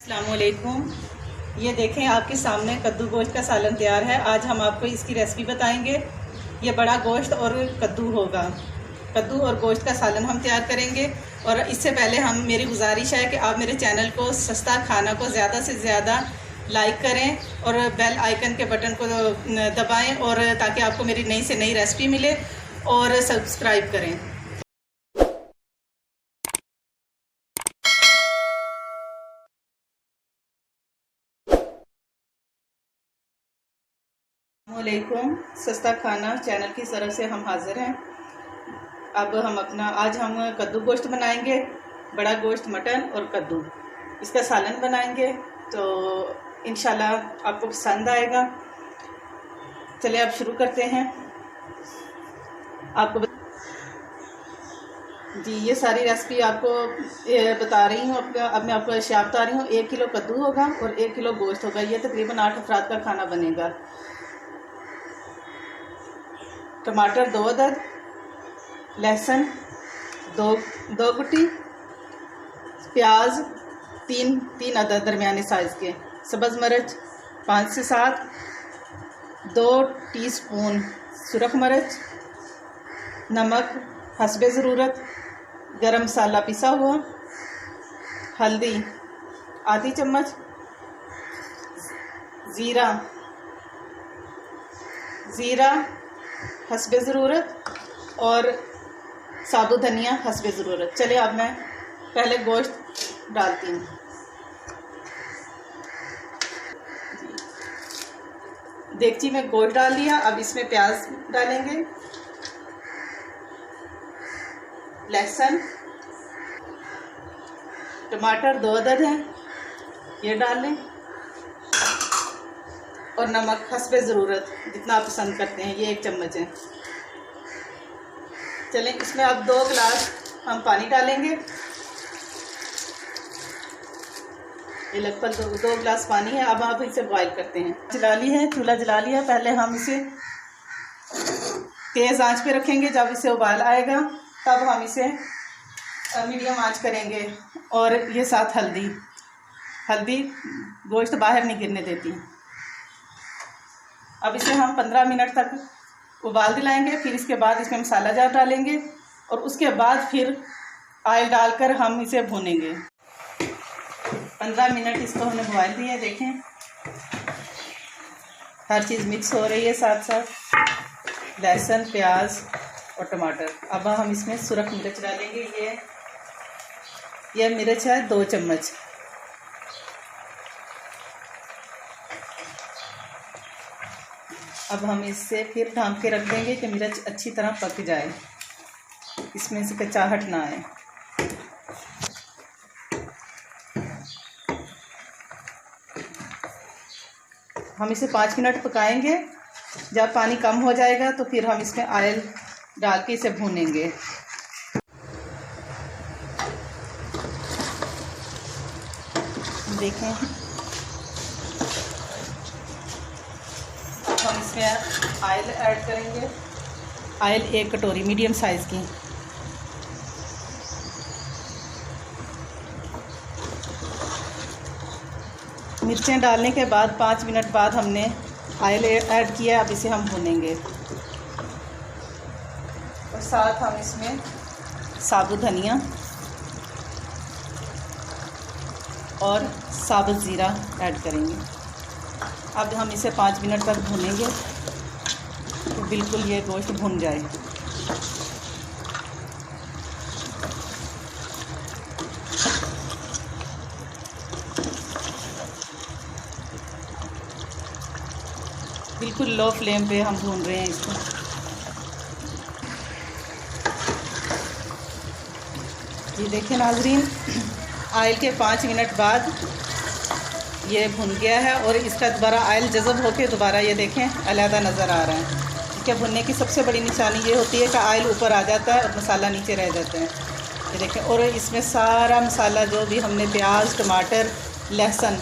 अस्सलामुअलैकुम। ये देखें आपके सामने कद्दू गोश्त का सालन तैयार है। आज हम आपको इसकी रेसिपी बताएंगे। ये बड़ा गोश्त और कद्दू होगा। कद्दू और गोश्त का सालन हम तैयार करेंगे। और इससे पहले मेरी गुजारिश है कि आप मेरे चैनल को सस्ता खाना को ज़्यादा से ज़्यादा लाइक करें और बेल आइकन के बटन को दबाएं, और ताकि आपको मेरी नई से नई रेसिपी मिले, और सब्सक्राइब करें। अस्सलामुअलैकुम। सस्ता खाना चैनल की तरफ से हम हाजिर हैं। अब आज हम कद्दू गोश्त बनाएंगे। बड़ा गोश्त, मटन और कद्दू, इसका सालन बनाएंगे। तो इंशाल्लाह आपको पसंद आएगा। चलिए अब शुरू करते हैं। ये सारी रेसिपी आपको बता रही हूँ। अब मैं आपको अशिया बता रही हूँ। 1 किलो कद्दू होगा और 1 किलो गोश्त होगा। ये तकरीबन 8 अफराद का खाना बनेगा। टमाटर 2 अदद, लहसुन 2 गुटी, प्याज 3 अदद दरमियाने साइज़ के, सब्ज़ मिर्च 5 से 7, 2 टीस्पून सुरख मिर्च, नमक हस्बे ज़रूरत, गरम मसाला पिसा हुआ, हल्दी आधी चम्मच, ज़ीरा हस्बे ज़रूरत, और साबुत धनिया हस्बे ज़रूरत। चलिए अब मैं पहले गोश्त डालती हूँ। देगची में गोश्त डाल दिया। अब इसमें प्याज डालेंगे, लहसुन, टमाटर 2 अदद हैं, ये डाल लें, और नमक हस्बे ज़रूरत, जितना आप पसंद करते हैं, ये 1 चम्मच है। चलें, इसमें अब 2 गिलास हम पानी डालेंगे। ये लगभग 2 गिलास पानी है। अब आप इसे बॉईल करते हैं। चूल्हा जला लिया। पहले हम इसे तेज़ आंच पे रखेंगे। जब इसे उबाल आएगा तब हम इसे मीडियम आंच करेंगे। और ये साथ हल्दी गोश्त बाहर नहीं गिरने देती। अब इसे हम 15 मिनट तक उबाल दिलाएंगे। फिर इसके बाद इसमें मसाला जार डालेंगे, और उसके बाद फिर ऑयल डालकर हम इसे भूनेंगे। 15 मिनट इसको हमने बॉयल दिया। देखें हर चीज़ मिक्स हो रही है साथ साथ, लहसुन, प्याज और टमाटर। अब हम इसमें सुरख मिर्च डालेंगे। ये मिर्च है 2 चम्मच। अब हम इससे फिर ढाँप के रख देंगे कि मिर्च अच्छी तरह पक जाए, इसमें से कचाहट ना आए। हम इसे 5 मिनट पकाएंगे। जब पानी कम हो जाएगा तो फिर हम इसमें ऑयल डाल के इसे भूनेंगे। देखें हम इसमें ऑयल ऐड करेंगे। ऑयल 1 कटोरी मीडियम साइज़ की। मिर्चें डालने के बाद 5 मिनट बाद हमने ऑयल ऐड किया। अब इसे हम भूनेंगे, और साथ हम इसमें साबुत धनिया और साबुत ज़ीरा ऐड करेंगे। अब हम इसे 5 मिनट तक भूनेंगे तो बिल्कुल ये गोश्त भुन जाए। बिल्कुल लो फ्लेम पे हम भून रहे हैं इसको। ये देखें नाजरीन, ऑयल के 5 मिनट बाद ये भुन गया है, और इसका दोबारा ऑयल जज़ब होकर दोबारा ये देखें अलहदा नज़र आ रहा है। इसके भुनने की सबसे बड़ी निशानी ये होती है कि ऑयल ऊपर आ जाता है और मसाला नीचे रह जाता है। ये देखें, और इसमें सारा मसाला जो भी हमने प्याज, टमाटर, लहसुन,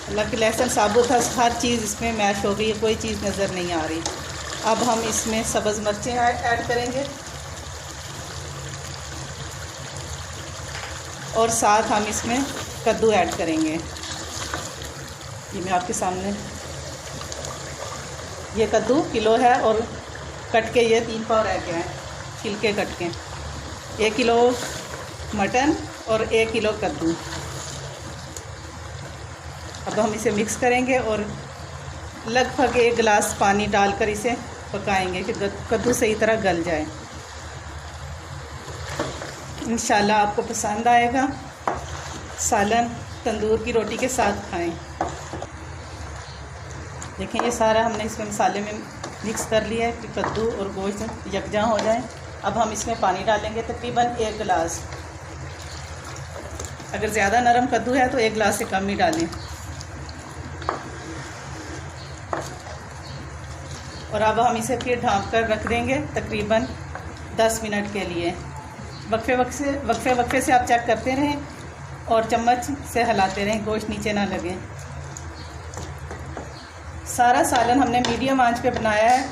हालांकि लहसुन साबुत है, हर चीज़ इसमें मैश हो गई है, कोई चीज़ नज़र नहीं आ रही। अब हम इसमें सब्ज़ मिर्चें ऐड करेंगे, और साथ हम इसमें कद्दू ऐड करेंगे। ये मैं आपके सामने, ये कद्दू किलो है और कट के ये 3 पाव रह गया है, छिलके कट के। 1 किलो मटन और 1 किलो कद्दू। अब हम इसे मिक्स करेंगे और लगभग 1 गिलास पानी डालकर इसे पकाएंगे कि कद्दू सही तरह गल जाए। इंशाल्लाह आपको पसंद आएगा। सालन तंदूर की रोटी के साथ खाएं। देखें ये सारा हमने इसमें मसाले में मिक्स कर लिया है कि कद्दू और गोश्त यकजा हो जाए। अब हम इसमें पानी डालेंगे तकरीबन 1 गिलास। अगर ज़्यादा नरम कद्दू है तो 1 गिलास से कम ही डालें। और अब हम इसे फिर ढाँप कर रख देंगे तकरीबन 10 मिनट के लिए। वक्फे से आप चेक करते रहें और चम्मच से हिलाते रहें, गोश्त नीचे ना लगे। सारा सालन हमने मीडियम आंच पे बनाया है,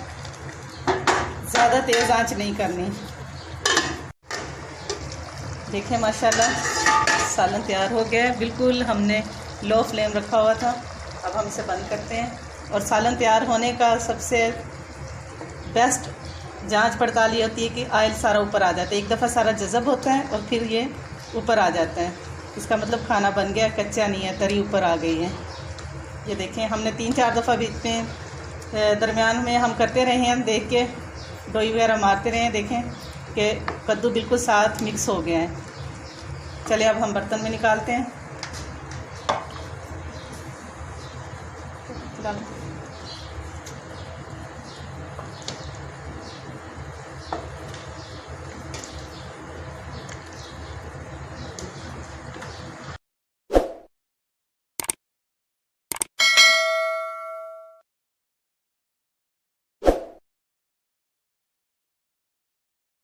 ज़्यादा तेज़ आंच नहीं करनी। देखें माशाल्लाह सालन तैयार हो गया है। बिल्कुल हमने लो फ्लेम रखा हुआ था। अब हम इसे बंद करते हैं। और सालन तैयार होने का सबसे बेस्ट जांच पड़ताल ये होती है कि ऑयल सारा ऊपर आ जाता है। एक दफ़ा सारा जज़ब होता है और फिर ये ऊपर आ जाता है, इसका मतलब खाना बन गया, कच्चा नहीं है, तरी ऊपर आ गई है। ये देखें हमने 3-4 दफ़ा बीच में दरमियान में हम करते रहे हैं, देख के डोई वगैरह मारते रहे हैं। देखें कि कद्दू बिल्कुल साथ मिक्स हो गया है। चलिए अब हम बर्तन में निकालते हैं।